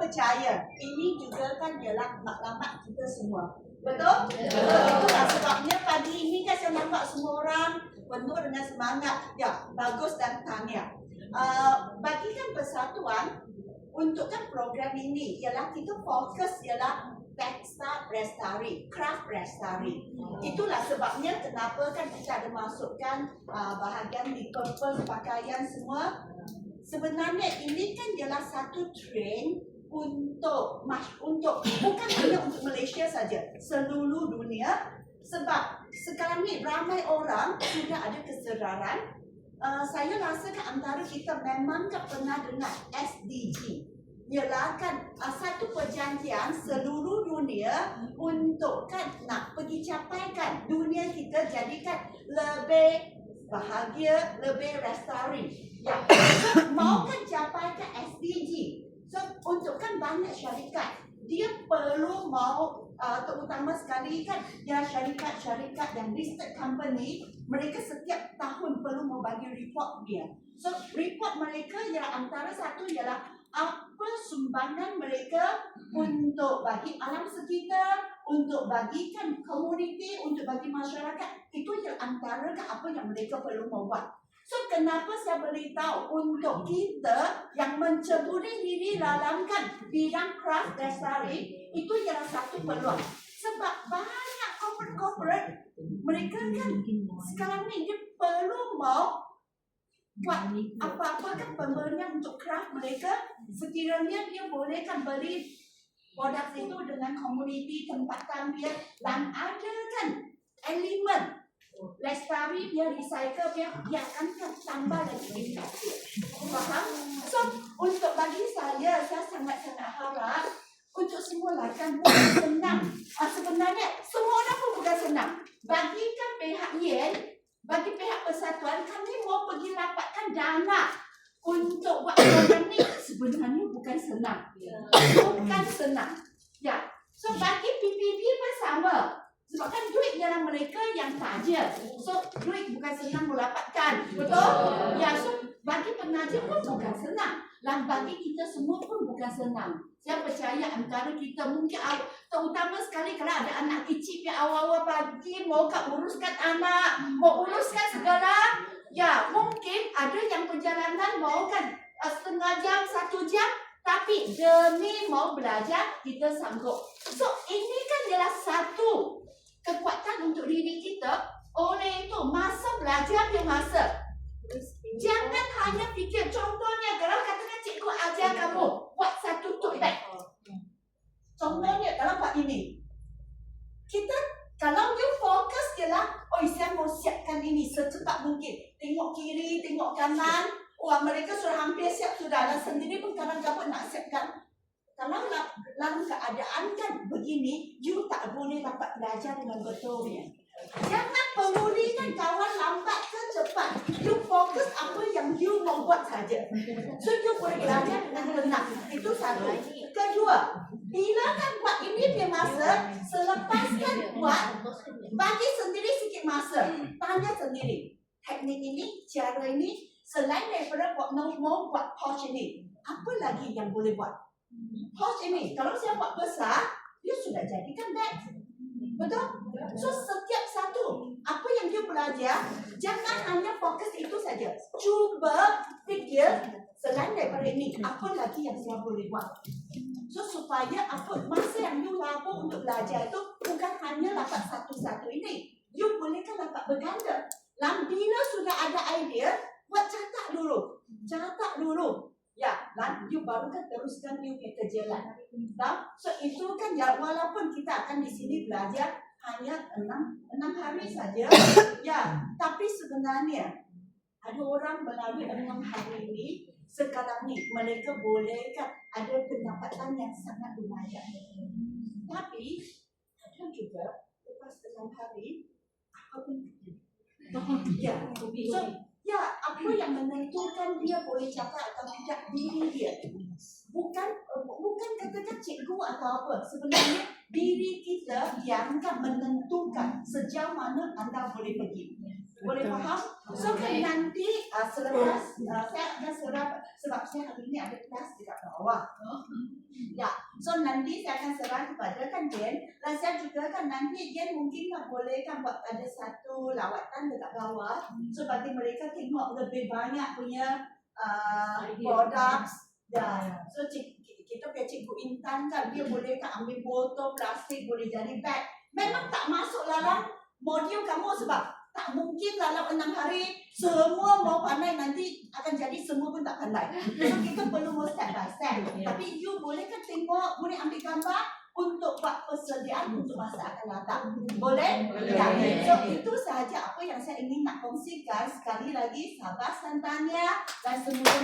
percaya ini juga kan ialah matlamat kita semua. Betul? Itulah sebabnya pagi ini kan saya nampak semua orang penuh dengan semangat. Ya, bagus dan tahniah. Bagikan persatuan untuk kan program ini ialah kita fokus ialah Textile Lestari, Craft Lestari. Itulah sebabnya kenapa kan kita ada masukkan bahagian di purpose pakaian semua. Sebenarnya ini kan ialah satu trend untuk bukan hanya untuk Malaysia saja, seluruh dunia. Sebab sekarang ni ramai orang sudah ada kesedaran. Saya rasa kan antara kita memang kan pernah dengar SDG. Ialah kan satu perjanjian seluruh dunia untuk kan nak pergi capaikan dunia kita jadikan lebih bahagia, lebih lestari. Ya, so, mau kan capaikan SDG. So untuk kan banyak syarikat dia perlu mau terutama sekali kan ya syarikat-syarikat yang listed company, mereka setiap tahun perlu mau bagi report dia. So report mereka ialah antara satu ialah apa sumbangan mereka untuk bagi alam sekitar, untuk bagikan komuniti, untuk bagi masyarakat. Itu ialah antara kan apa yang mereka perlu mau buat. So kenapa saya beritahu untuk kita yang menceburi diri dalam kan bidang craft lestari, itu ialah satu peluang. Sebab banyak corporate mereka kan sekarang ni dia perlu mau buat apa-apa kan pembelian untuk craft mereka. Sekiranya dia boleh kan beli produk itu dengan komuniti tempatan dia dan ada kan elemen lestari, dia recycle, dia akan tambah lagi industri. Faham? So untuk bagi saya sangat-sangat harap untuk semua kan bukan senang. Sebenarnya semua orang pun bukan senang. Bagikan pihak YEN, bagi pihak persatuan, kami mau pergi dapatkan dana untuk buat program ni sebenarnya bukan senang. Bukan senang. Ya. So bagi PPB pun sama. Sebab kan duit ialah mereka yang taja. So duit bukan senang mendapatkan. Betul? Ya, so bagi penaja pun bukan senang. Dan bagi kita semua pun bukan senang. Saya percaya antara kita mungkin terutama sekali kalau ada anak kecil yang awal-awal pagi mau uruskan anak, mau uruskan segala. Ya, mungkin ada yang perjalanan mau kan setengah jam, 1 jam. Tapi demi mau belajar, kita sanggup. So ini kan ialah satu kekuatan untuk diri kita. Oleh itu masa belajar dia masa. Jangan hanya fikir. Contohnya kalau katakan cikgu ajar kamu buat satu tote bag. Contohnya kalau buat ini, kita kalau you fokus ialah saya mau siapkan ini secepat mungkin. Tengok kiri, tengok kanan. Wah, mereka sudah hampir siap sudah. Dan sendiri pun kadang-kadang nak siapkan. Kalau dalam keadaan kan begini, you tak boleh dapat belajar dengan betulnya. Jangan pedulikan kawan lambat ke cepat. You fokus apa yang you mau buat saja. So you boleh belajar dengan tenang. Itu satu. Kedua, bila kan buat ini dia masa, selepas kan buat, bagi sendiri sikit masa. Tanya sendiri. Teknik ini, cara ini, selain daripada mau buat pouch ini, apa lagi yang boleh buat? Pouch ini, kalau saya buat besar, dia sudah jadikan bag. Betul? So setiap satu, apa yang dia belajar, jangan hanya fokus itu saja. Cuba fikir, selain daripada ini, apa lagi yang saya boleh buat? So supaya apa masa yang you labur untuk belajar itu bukan hanya dapat satu-satu ini. You boleh kan dapat berganda. Dan bila sudah ada idea, buat catat dulu. Catat dulu. Ya, dan you baru kan teruskan you punya kerja. So itu kan ya, walaupun kita akan di sini belajar hanya 6 hari saja. Ya, tapi sebenarnya ada orang melalui 6 hari ini sekarang ni mereka boleh kan ada pendapatan yang sangat lumayan. Tapi ada juga lepas 6 hari apa pun ya. So ya, apa yang menentukan dia boleh capai atau tidak diri dia. Bukan katakan cikgu atau apa. Sebenarnya diri kita yang akan menentukan sejauh mana anda boleh pergi. Boleh faham? So kan nanti selepas saya akan serap, sebab saya hari ini ada kelas dekat bawah. Ya, so nanti saya akan serah kepada kan Jen. Dan saya juga kan nanti Jen mungkin tak boleh kan buat ada satu lawatan dekat bawah. So bagi mereka tengok lebih banyak punya produk. Ya, so kita punya Cikgu Intan kan dia boleh kan ambil botol plastik boleh jadi bag. Memang tak masuk dalam modul kamu sebab tak mungkin dalam 6 hari semua mau pandai nanti akan jadi semua pun tak pandai. So kita perlu step by step. Tapi you boleh kan tengok, boleh ambil gambar untuk buat persediaan untuk masa akan datang. Boleh? Ya. So itu sahaja apa yang saya ingin nak kongsikan. Sekali lagi sabar dan tanya dan semua.